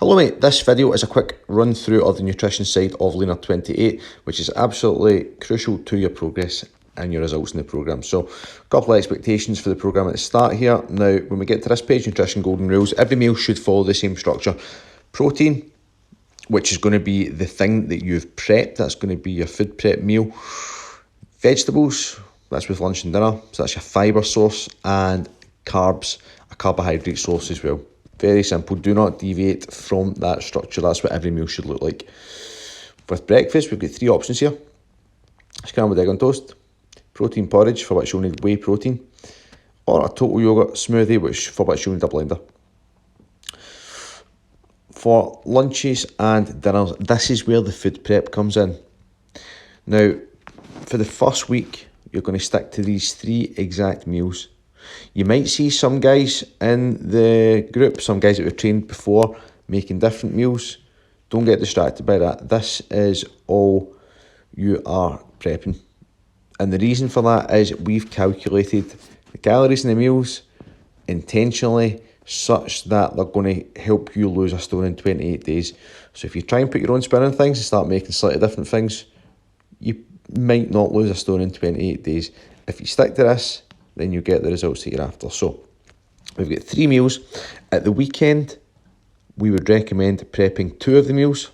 Hello mate, this video is a quick run through of the nutrition side of Leaner 28, which is absolutely crucial to your progress and your results in the programme. So, a couple of expectations for the programme at the start here. Now, when we get to this page, Nutrition Golden Rules, every meal should follow the same structure. Protein, which is going to be the thing that you've prepped, that's going to be your food prep meal. Vegetables, that's with lunch and dinner, so that's your fibre source, and carbs, a carbohydrate source as well. Very simple, do not deviate from that structure. That's what every meal should look like. With breakfast, we've got three options here. Scrambled egg on toast, protein porridge, for which you'll need whey protein, or a total yogurt smoothie, for which you'll need a blender. For lunches and dinners, this is where the food prep comes in. Now, for the first week, you're going to stick to these three exact meals. You might see some guys in the group, some guys that we've trained before, making different meals. Don't get distracted by that. This is all you are prepping. And the reason for that is we've calculated the calories in the meals intentionally such that they're going to help you lose a stone in 28 days. So if you try and put your own spin on things and start making slightly different things, you might not lose a stone in 28 days. If you stick to this, then you get the results that you're after. So, we've got three meals. At the weekend, we would recommend prepping two of the meals.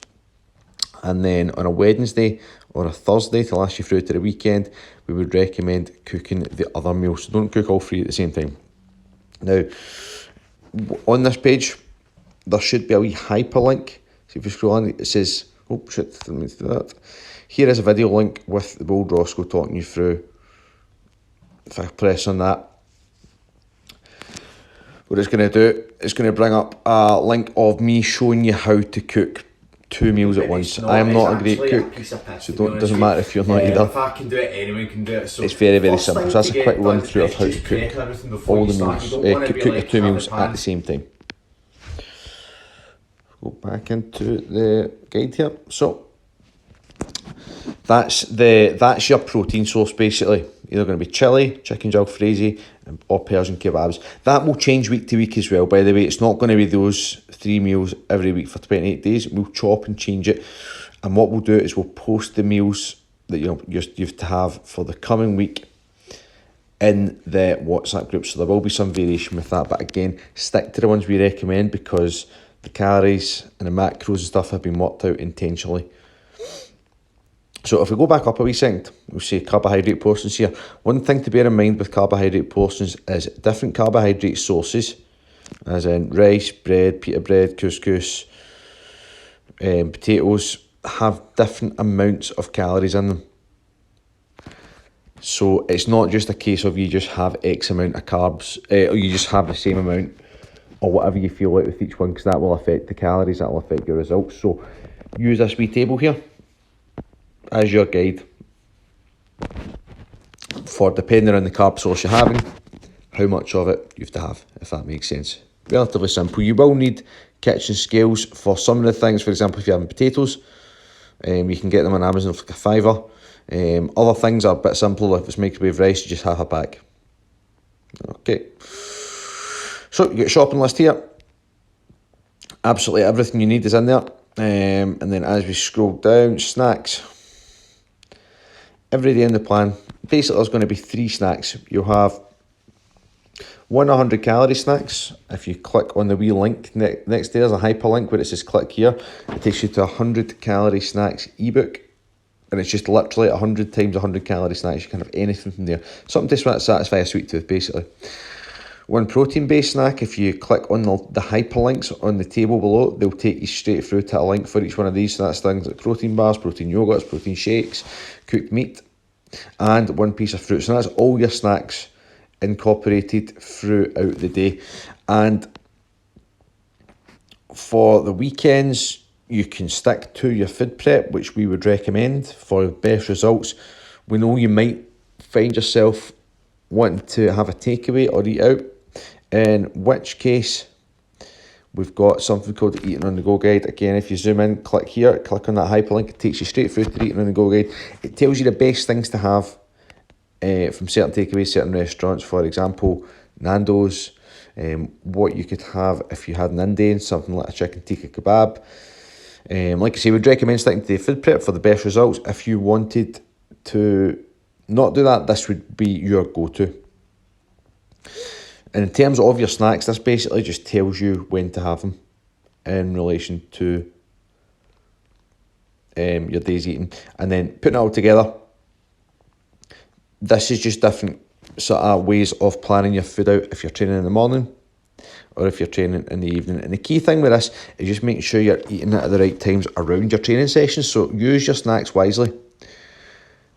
And then on a Wednesday or a Thursday to last you through to the weekend, we would recommend cooking the other meals. So don't cook all three at the same time. Now, on this page, there should be a wee hyperlink. So if you scroll on, it says, oh shit, let me do that. Here is a video link with the bold Roscoe talking you through. If I press on that, what it's going to do, it's going to bring up a link of me showing you how to cook two meals at once. I am not a great cook, so it doesn't matter if you're not either. If I can do it, anyone can do it. So it's very, very simple. So that's a quick run through of how to cook all the meals, cook the two meals at the same time. Go back into the guide here. So that's your protein source basically. Either going to be chili, chicken jalfrezi, or Persian kebabs. That will change week to week as well, by the way. It's not going to be those three meals every week for 28 days. We'll chop and change it. And what we'll do is we'll post the meals that you have to have for the coming week in the WhatsApp group. So there will be some variation with that. But again, stick to the ones we recommend because the calories and the macros and stuff have been worked out intentionally. So if we go back up a wee second, we'll see carbohydrate portions here. One thing to bear in mind with carbohydrate portions is different carbohydrate sources, as in rice, bread, pita bread, couscous, potatoes, have different amounts of calories in them. So it's not just a case of you just have X amount of carbs, or you just have the same amount, or whatever you feel like with each one, because that will affect the calories, that will affect your results. So use this wee table here as your guide for, depending on the carb source you're having, how much of it you have to have, if that makes sense. Relatively simple. You will need kitchen scales for some of the things. For example, if you're having potatoes, you can get them on Amazon for like $5. Other things are a bit simpler. If it's microwave rice, you just have a pack. Okay. So you get a shopping list here. Absolutely everything you need is in there. And then as we scroll down, snacks. Every day in the plan, basically there's going to be three snacks. You'll have one 100 calorie snacks. If you click on the wee link next there's a hyperlink where it says click here. It takes you to 100 calorie snacks ebook. And it's just literally 100 times 100 calorie snacks. You can have anything from there. Something to satisfy a sweet tooth basically. One protein-based snack, if you click on the hyperlinks on the table below, they'll take you straight through to a link for each one of these. So that's things like protein bars, protein yogurts, protein shakes, cooked meat, and one piece of fruit. So that's all your snacks incorporated throughout the day. And for the weekends, you can stick to your food prep, which we would recommend for best results. We know you might find yourself wanting to have a takeaway or eat out, in which case we've got something called the Eating on the Go guide. Again, if you zoom in, click here, click on that hyperlink, it takes you straight through to the Eating on the Go guide. It tells you the best things to have from certain takeaways, certain restaurants, for example, Nando's, what you could have if you had an Indian, something like a chicken tikka kebab. Like I say, we'd recommend sticking to the food prep for the best results. If you wanted to not do that, this would be your go-to. And in terms of your snacks, this basically just tells you when to have them in relation to your day's eating. And then putting it all together, this is just different sort of ways of planning your food out if you're training in the morning or if you're training in the evening. And the key thing with this is just making sure you're eating it at the right times around your training sessions. So use your snacks wisely.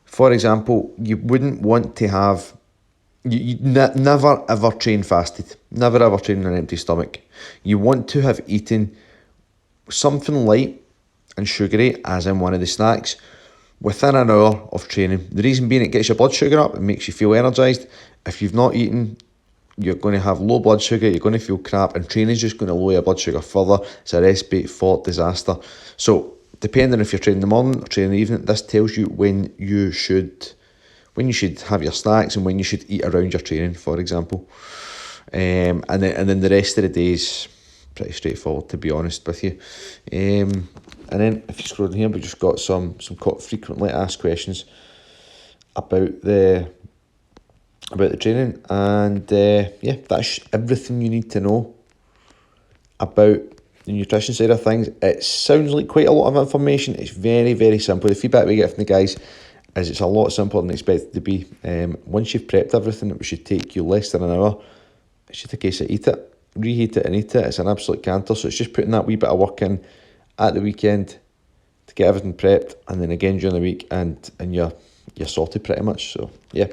For example, you wouldn't want to have... never ever train fasted. Never ever train on an empty stomach. You want to have eaten something light and sugary, as in one of the snacks, within an hour of training. The reason being, it gets your blood sugar up and makes you feel energised. If you've not eaten, you're going to have low blood sugar, you're going to feel crap, and training is just going to lower your blood sugar further. It's a recipe for disaster. So, depending if you're training in the morning or training in the evening, this tells you when you should have your snacks and when you should eat around your training, for example. And then the rest of the day is pretty straightforward, to be honest with you. And then if you scroll down here, we've just got some frequently asked questions about the training, and yeah, that's everything you need to know about the nutrition side of things. It sounds like quite a lot of information. It's very, very simple. The feedback we get from the guys is it's a lot simpler than expected to be. Once you've prepped everything, it should take you less than an hour. It's just a case of eat it, reheat it and eat it. It's an absolute canter. So it's just putting that wee bit of work in at the weekend to get everything prepped, and then again during the week, and you're sorted pretty much. So yeah.